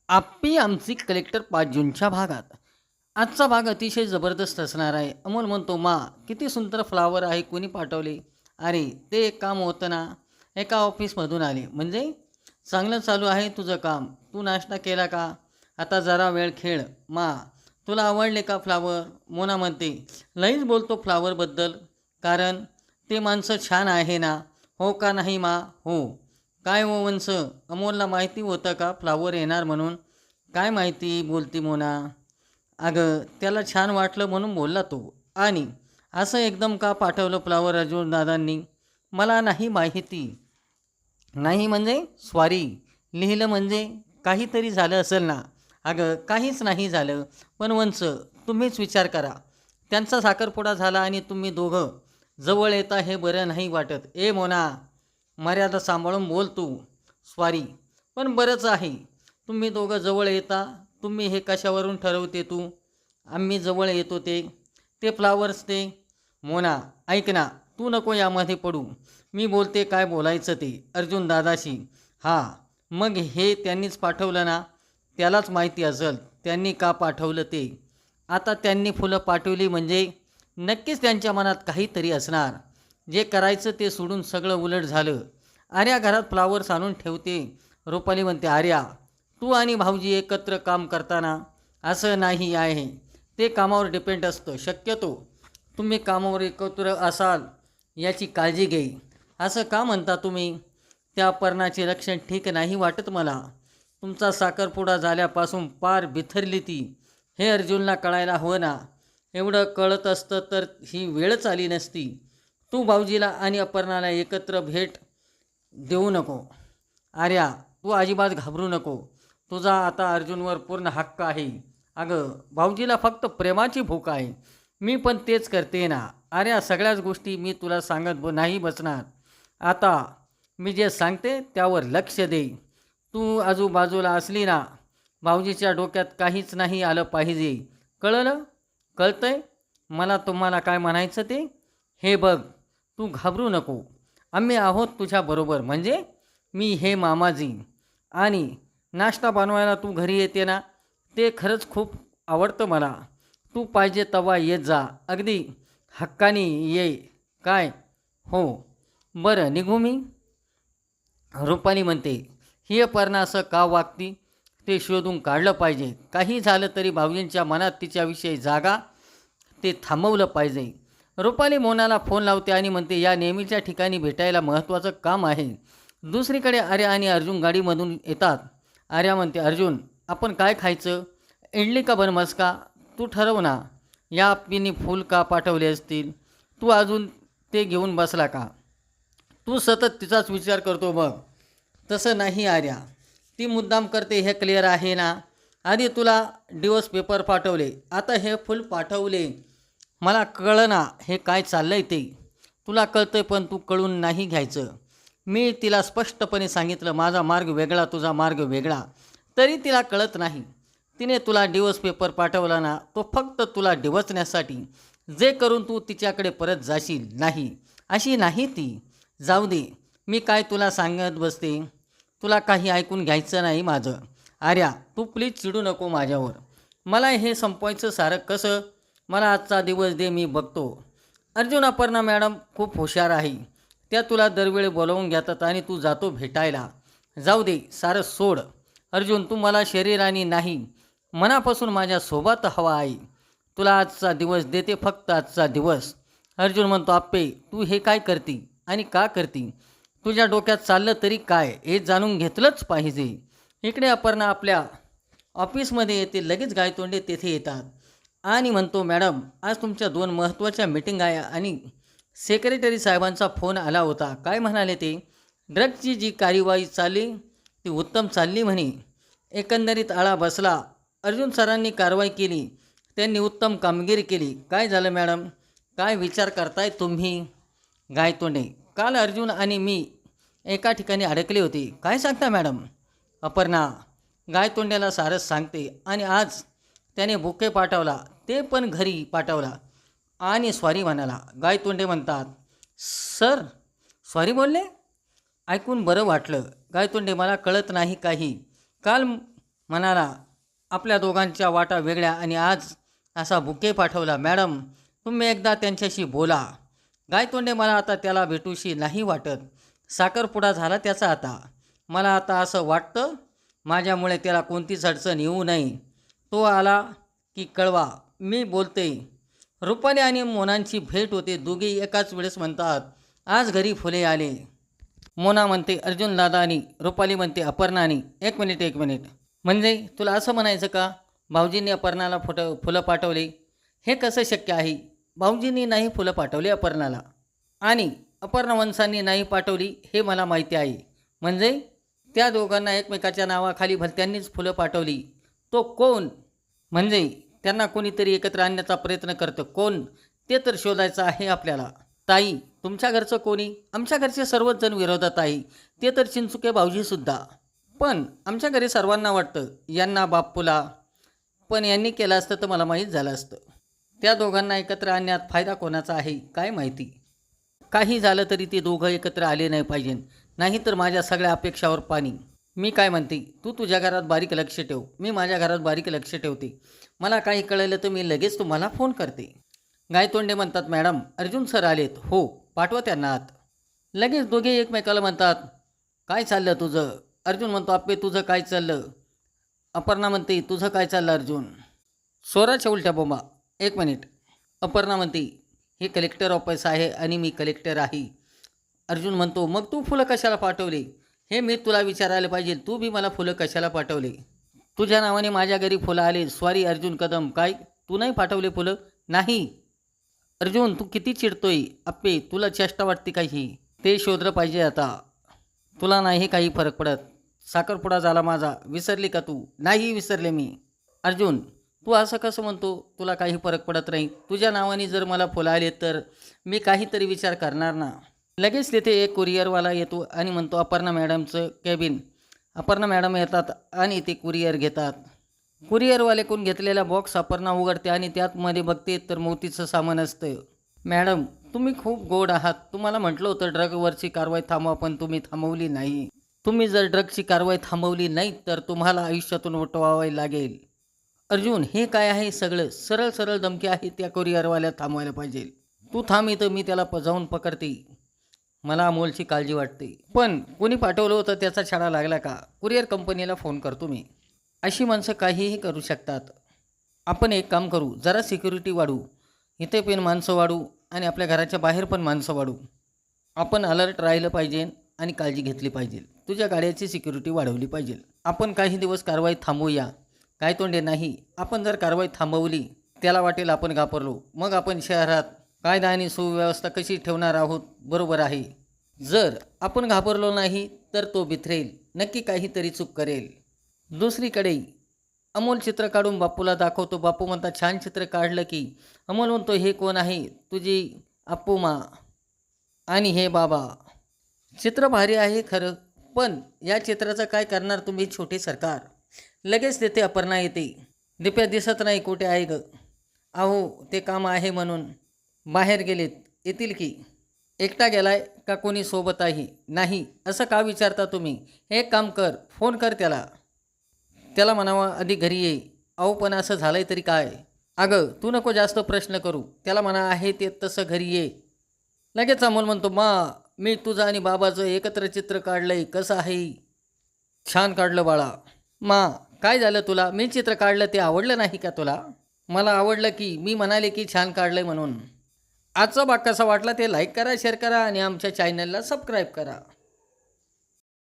आप्पी आमची कलेक्टर 5 जूनच्या भागात. आजचा भाग अतिशय जबरदस्त असणार आहे. अमोल म्हणतो, मा किती सुंदर फ्लावर आहे, कोणी पाठवले? अरे ते एक काम होतं ना, एका ऑफिसमधून आले. म्हणजे चांगलं चालू आहे तुझं काम. तू नाश्ता केला का? आता जरा वेळ खेळ. मा तुला आवडले का फ्लावर? मोना म्हणते, लईच बोलतो फ्लावरबद्दल. कारण ते माणसं छान आहे ना. हो का नाही मा? हो. काय हो वंश, अमोलला माहिती होतं का फ्लावर येणार म्हणून? काय माहिती बोलती मोना. अगं त्याला छान वाटलं म्हणून बोलला तो. आणि असं एकदम का पाठवलं फ्लावर अर्जुन दादांनी? मला नाही माहिती. नाही म्हणजे स्वारी लिहिलं म्हणजे काहीतरी झालं असेल ना. अगं काहीच नाही झालं. पण वंश, तुम्हीच विचार करा. त्यांचा साखरपुडा झाला आणि तुम्ही दोघं जवळ येता हे बरं नाही वाटत. ए मोना, मर्यादा सांभाळून बोल तू. स्वारी, पण बरंच आहे. तुम्ही दोघं जवळ येता. तुम्ही हे कशावरून ठरवते तू? आम्ही जवळ येतो ते ते फ्लावर्स ते. मोना ऐक ना, तू नको यामध्ये पडू. मी बोलते काय बोलायचं ते अर्जुन दादाशी. हां, मग हे त्यांनीच पाठवलं ना. त्यालाच माहिती असेल त्यांनी का पाठवलं ते. आता त्यांनी फुलं पाठवली म्हणजे नक्कीच त्यांच्या मनात काहीतरी असणार. जे करायचं ते सोडून सगळं उलट झालं. आर्या घरात फ्लावर्स आणून ठेवते. रुपाली म्हणते, आर्या तू आणि भाऊजी एकत्र काम करताना असं नाही आहे. ते कामावर डिपेंड असतं. शक्यतो तुम्ही कामावर एकत्र असाल याची काळजी घे. असं का म्हणता तुम्ही? त्या पर्णाचे लक्षण ठीक नाही वाटत मला. तुमचा साखरपुडा झाल्यापासून पार बिथरली ती. हे अर्जुनला कळायला हवं ना. एवढं कळत असतं तर ही वेळच आली नसती. तू भाऊजीला आणि अपर्णाला एकत्र भेट देऊ नको. आर्या तू अजिबात घाबरू नको. तुझा आता अर्जुनवर पूर्ण हक्क आहे. अगं भाऊजीला फक्त प्रेमाची भूक आहे. मी पण तेच करते ना. आर्या सगळ्याच गोष्टी मी तुला सांगत नाही बसणार. आता मी जे सांगते त्यावर लक्ष दे. तू आजूबाजूला असली ना, भाऊजीच्या डोक्यात काहीच नाही आलं पाहिजे. कळलं? कळतंय मला तुम्हाला काय म्हणायचं ते. हे बघ, तू घाबरू नको. आम्ही आहोत तुझ्याबरोबर. म्हणजे मी हे मामाजी. आणि नाश्ता बनवायला तू घरी येते ना, ते खरंच खूप आवडतं मला. तू पाहिजे तेव्हा येत जा. अगदी हक्काने ये. काय? हो. बरं निघू मी? रुपाली म्हणते, ही अपर्णा असं का वागती ते शोधून काढलं पाहिजे. काही झालं तरी भाऊजींच्या मनात तिच्याविषयी जागा ते थांबवलं पाहिजे. रुपाली मोनाला फोन लावते आणि म्हणते, या नेहमीच्या ठिकाणी भेटायला महत्त्वाचं काम आहे. दुसरीकडे आर्या आणि अर्जुन गाडीमधून येतात. आर्या म्हणते, अर्जुन आपण काय खायचं? इडली का बनमस का? तू ठरव ना. या आप्पीने फूल का पाठवले असतील? तू अजून ते घेऊन बसला का? तू सतत तिचाच विचार करतो बघ. तसं नाही आर्या, ती मुद्दाम करते हे क्लिअर आहे ना. आधी तुला डिवोर्स पेपर पाठवले, आता हे फुल पाठवले. मला कळना हे काय चाललंय ते. तुला कळतंय पण तू कळून नाही घ्यायचं. मी तिला स्पष्टपणे सांगितलं माझा मार्ग वेगळा तुझा मार्ग वेगळा. तरी तिला कळत नाही. तिने तुला डिवोर्स पेपर पाठवला ना, तो फक्त तुला डिवचण्यासाठी. जे करून तू तिच्याकडे परत जाशील नाही अशी नाही ती. जाऊ दे, मी काय तुला सांगत बसते. तुला काही ऐकून घ्यायचं नाही माझं. आर्या तू प्लीज चिडू नको माझ्यावर. मला हे संपवायचं सारं कसं? मला आजचा दिवस दे, मी बघतो. अर्जुन अपर्णा मॅडम खूप हुशार आहे. त्या तुला दरवेळी बोलावून घेतात आणि तू जातो भेटायला. जाऊ दे, सारं सोड. अर्जुन तू मला शरीराने नाही मनापासून माझ्यासोबत हवा आहे. तुला आजचा दिवस देते, फक्त आजचा दिवस. अर्जुन म्हणतो, आप्पे तू हे काय करती आणि का करती? तुझ्या डोक्यात चाललं तरी काय हे जाणून घेतलंच पाहिजे. इकडे अपर्णा आपल्या ऑफिसमध्ये येते. लगेच गायतोंडे तेथे येतात आणि म्हणतो, मॅडम आज तुमच्या 2 महत्त्वाच्या मीटिंग आहे आणि सेक्रेटरी साहेबांचा फोन आला होता. काय म्हणाले ते? ड्रग्जची जी कार्यवाही चालली ती उत्तम चालली म्हणे. एकंदरीत आळा बसला. अर्जुन सरांनी कारवाई केली. त्यांनी उत्तम कामगिरी केली. काय झालं मॅडम? काय विचार करताय तुम्ही? गायतोंडे, काल अर्जुन आणि मी एका ठिकाणी अडकले होते. काय सांगता मॅडम? अपर्णा गायतोंड्याला सारस सांगते. आणि आज त्याने बुके पाठवला, ते पण घरी पाठवला आणि सॉरी म्हणाला. गायतोंडे म्हणतात, सर सॉरी बोलले? ऐकून बरं वाटलं. गायतोंडे, मला कळत नाही काही. काल म्हणाला, आपल्या दोघांच्या वाटा वेगळ्या आणि आज असा बुके पाठवला. मॅडम, तुम्ही एकदा त्यांच्याशी बोला. गायतोंडे, मला आता त्याला भेटूशी नाही वाटत. साखरपुडा झाला त्याचा आता. मला आता असं वाटतं माझ्यामुळे त्याला कोणतीच अडचण येऊ नये. तो आला की कळवा, मी बोलते. रुपाली आणि मोनांची भेट होते. दोघे एकाच वेळेस म्हणतात, आज घरी फुले आले. मोना म्हणते अर्जुन दादा आणि रुपाली म्हणते अपर्णा आणि. एक मिनिट. म्हणजे तुला असं म्हणायचं का भाऊजींनी अपर्णाला फुलं पाठवले? हे कसं शक्य आहे? भाऊजींनी नाही फुलं पाठवली अपर्णाला आणि अपर्णा वंशांनी नाही पाठवली हे मला माहिती आहे. म्हणजे त्या दोघांना एकमेकाच्या नावाखाली भलत्यांनीच फुलं पाठवली. तो कोण? म्हणजे त्यांना कोणीतरी एकत्र आणण्याचा प्रयत्न करतं. कोण ते तर शोधायचं आहे आपल्याला. ताई, तुमच्या घरचं कोणी? आमच्या घरचे सर्वच जण विरोधात आहे. ते तर चिंचुके भाऊजीसुद्धा. पण आमच्या घरी सर्वांना वाटतं यांना बाप्पूला. पण यांनी केलं असतं तर मला माहीत झालं असतं. त्या दोघांना एकत्र आणण्यात फायदा कोणाचा आहे काय माहिती. काही झालं तरी ते दोघं एकत्र आले नाही पाहिजे, नाहीतर माझ्या सगळ्या अपेक्षावर पाणी. मी काय म्हणते, तू तुझ्या घरात बारीक लक्ष ठेव, मी माझ्या घरात बारीक लक्ष ठेवते. मला काही कळलं तर मी लगेच तुम्हाला फोन करते. गायतोंडे म्हणतात, मॅडम अर्जुन सर आलेत. हो, पाठवा त्यांना आत. लगेच दोघे एकमेकाला म्हणतात, काय चाललं तुझं? अर्जुन म्हणतो, आप्पे तुझं काय चाललं? अपर्णा म्हणते, तुझं काय चाललं अर्जुन? स्वराच्या उलट्या बोंबा. एक मिनिट. अपर्णा म्हणते, हे कलेक्टर ऑफिस आहे आणि मी कलेक्टर आहे. अर्जुन म्हणतो, मग तू फुलं कशाला पाठवले? हे मी तुला विचारायला पाहिजे, तू बी मला फुलं कशाला पाठवले? तुझ्या नावाने माझ्या घरी फुलं आले. सॉरी अर्जुन कदम. काय, तू नाही पाठवले फुलं? नाही. अर्जुन, तू किती चिडतोय? आप्पे, तुला चेष्टा वाटते काही? ते शोधलं पाहिजे आता. तुला नाही काही फरक पडत. साखरपुडा झाला माझा, विसरली का तू? नाही विसरले मी. अर्जुन, तू असं कसं म्हणतो तुला काही फरक पडत नाही? तुझ्या नावाने जर मला फुलं आले तर मी काहीतरी विचार करणार ना. लगेच तिथे एक कुरिअरवाला येतो आणि म्हणतो, अपर्णा मॅडमचं कॅबिन. अपर्णा मॅडम येतात आणि ते कुरिअर घेतात. कुरिअरवालेकडून घेतलेला बॉक्स अपर्णा उघडते आणि त्यातमध्ये बघते तर मोतीचं सामान असतं. मॅडम, तुम्ही खूप गोड आहात. तुम्हाला म्हटलं होतं ड्रगवरची कारवाई थांबवा, पण तुम्ही थांबवली नाही. तुम्ही जर ड्रगची कारवाई थांबवली नाही तर तुम्हाला आयुष्यातून उठवावे लागेल. अर्जुन, हे काय आहे सगळं? सरळ सरळ धमकी आहे. त्या कुरिअरवाल्या थांबवायला पाहिजे. तू थांब इथं, मी त्याला जाऊन पकडते. मला अमोलची काळजी वाटते. पण कोणी पाठवलं होतं त्याचा छडा लागला का? कुरिअर कंपनीला फोन करतो मी. अशी माणसं काहीही करू शकतात. आपण एक काम करू, जरा सिक्युरिटी वाढू. इथे पण माणसं वाढू आणि आपल्या घराच्या बाहेर पण माणसं वाढू. आपण अलर्ट राहिलं पाहिजे आणि काळजी घेतली पाहिजे. तुझ्या गाड्याची सिक्युरिटी वाढवली पाहिजे. आपण काही दिवस कारवाई थांबवूया. काय तोंडे नाही, आपण जर कारवाई थांबवली त्याला वाटेल आपण घाबरलो. मग आपण शहरात कायदा आणि सुव्यवस्था कशी ठेवणार आहोत? बरोबर आहे. जर आपण घाबरलो नाही तर तो बिथरेल, नक्की काहीतरी चूक करेल. दुसरीकडे अमोल चित्र काढून बापूला दाखवतो. बापू म्हणतात, छान चित्र काढलं की. अमोल म्हणतो, हे कोण आहे? तुझी अप्पूमा आणि हे बाबा. चित्र भारी आहे खरं, पण या चित्राचं काय करणार तुम्ही छोटे सरकार? लगेच तेथे अपर्णा येते. दिप्या दिसत नाही, कुठे आहे ग? अहो, ते काम आहे म्हणून बाहेर गेलेत, येतील की. एकटा गेलाय का कोणी सोबत आहे? नाही. असं का विचारता तुम्ही? एक काम कर, फोन कर त्याला म्हणावा आधी घरी ये. अहो, पण असं झालंय तरी काय? अगं, तू नको जास्त प्रश्न करू. त्याला म्हणा आहे ते तसं घरी ये. लगेच अमोल म्हणतो, मी तुझं आणि बाबाचं एकत्र चित्र काढलंय. कसं आहे? छान काढलं बाळा. काय झालं तुला? मी चित्र काढलं ते आवडलं नाही का तुला? मला आवडलं की. मी म्हणाले की छान काढलंय म्हणून. आजचा भाग कसा वाटला ते लाईक करा, शेअर करा आणि आमच्या चॅनलला सबस्क्राईब करा.